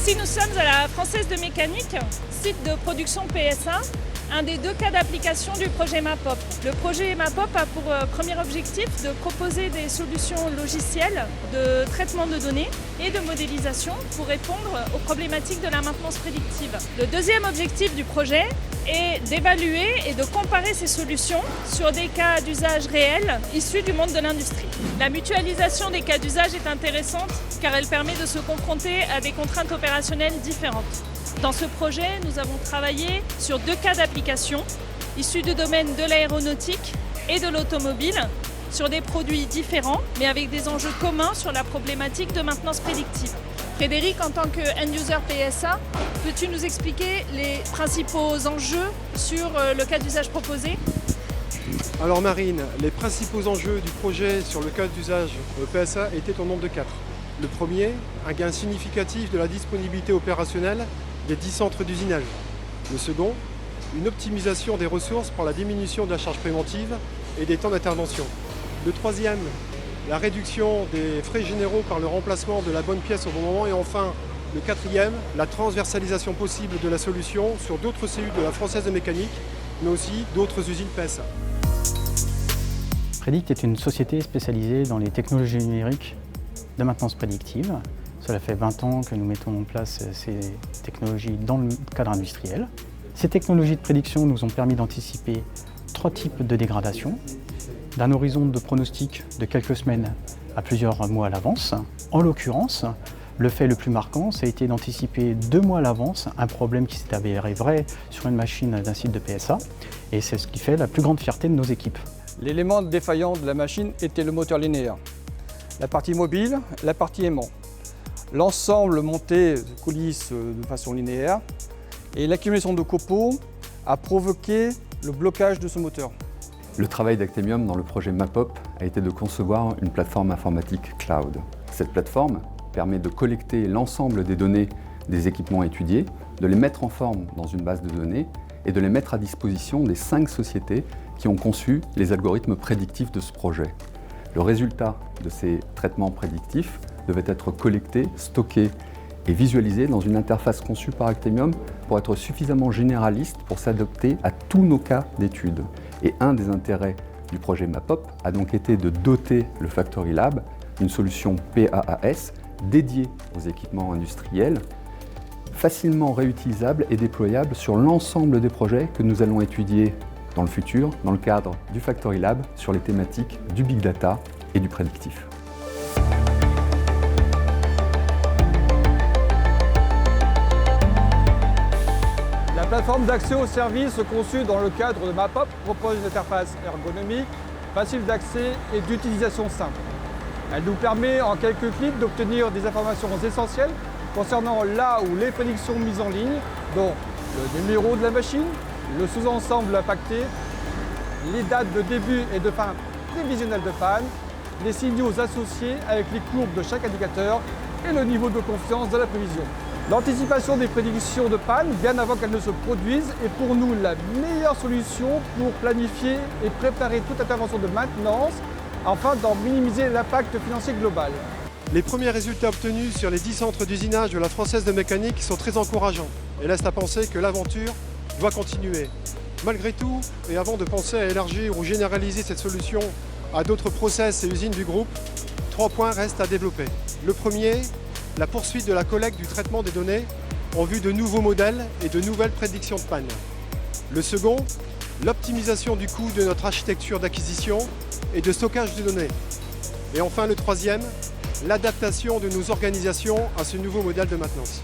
Ici, nous sommes à la Française de Mécanique, site de production PSA, un des 2 cas d'application du projet MAPOP. Le projet MAPOP a pour premier objectif de proposer des solutions logicielles de traitement de données et de modélisation pour répondre aux problématiques de la maintenance prédictive. Le deuxième objectif du projet est d'évaluer et de comparer ces solutions sur des cas d'usage réels issus du monde de l'industrie. La mutualisation des cas d'usage est intéressante car elle permet de se confronter à des contraintes opérationnelles différentes. Dans ce projet, nous avons travaillé sur 2 cas d'application issus du domaine de l'aéronautique et de l'automobile, sur des produits différents, mais avec des enjeux communs sur la problématique de maintenance prédictive. Frédéric, en tant que end-user PSA, peux-tu nous expliquer les principaux enjeux sur le cas d'usage proposé ? Alors Marine, les principaux enjeux du projet sur le cas d'usage PSA étaient au nombre de 4. Le premier, un gain significatif de la disponibilité opérationnelle des 10 centres d'usinage. Le second, une optimisation des ressources par la diminution de la charge préventive et des temps d'intervention. Le troisième, la réduction des frais généraux par le remplacement de la bonne pièce au bon moment. Et enfin, le quatrième, la transversalisation possible de la solution sur d'autres CU de la Française de Mécanique, mais aussi d'autres usines PSA. Predict est une société spécialisée dans les technologies numériques de maintenance prédictive. Cela fait 20 ans que nous mettons en place ces technologies dans le cadre industriel. Ces technologies de prédiction nous ont permis d'anticiper 3 types de dégradation, d'un horizon de pronostic de quelques semaines à plusieurs mois à l'avance. En l'occurrence, le fait le plus marquant, ça a été d'anticiper 2 mois à l'avance un problème qui s'est avéré vrai sur une machine d'un site de PSA, et c'est ce qui fait la plus grande fierté de nos équipes. L'élément défaillant de la machine était le moteur linéaire, la partie mobile, la partie aimant. L'ensemble montait coulisses de façon linéaire et l'accumulation de copeaux a provoqué le blocage de ce moteur. Le travail d'Actemium dans le projet MAPOP a été de concevoir une plateforme informatique cloud. Cette plateforme permet de collecter l'ensemble des données des équipements étudiés, de les mettre en forme dans une base de données et de les mettre à disposition des 5 sociétés qui ont conçu les algorithmes prédictifs de ce projet. Le résultat de ces traitements prédictifs devait être collecté, stocké et visualisé dans une interface conçue par Actemium pour être suffisamment généraliste pour s'adapter à tous nos cas d'études. Et un des intérêts du projet MAPOP a donc été de doter le Factory Lab d'une solution PaaS dédiée aux équipements industriels, facilement réutilisable et déployable sur l'ensemble des projets que nous allons étudier dans le futur, dans le cadre du Factory Lab, sur les thématiques du Big Data et du prédictif. La plateforme d'accès aux services conçue dans le cadre de MAPOP propose une interface ergonomique, facile d'accès et d'utilisation simple. Elle nous permet en quelques clics d'obtenir des informations essentielles concernant là où les prédictions mises en ligne, dont le numéro de la machine, le sous-ensemble impacté, les dates de début et de fin prévisionnelles de panne, les signaux associés avec les courbes de chaque indicateur et le niveau de confiance de la prévision. L'anticipation des prédictions de panne, bien avant qu'elles ne se produisent, est pour nous la meilleure solution pour planifier et préparer toute intervention de maintenance afin d'en minimiser l'impact financier global. Les premiers résultats obtenus sur les 10 centres d'usinage de la Française de Mécanique sont très encourageants et laissent à penser que l'aventure doit continuer. Malgré tout, et avant de penser à élargir ou généraliser cette solution à d'autres process et usines du groupe, 3 points restent à développer. Le premier, la poursuite de la collecte du traitement des données en vue de nouveaux modèles et de nouvelles prédictions de panne. Le second, l'optimisation du coût de notre architecture d'acquisition et de stockage de données. Et enfin le troisième, l'adaptation de nos organisations à ce nouveau modèle de maintenance.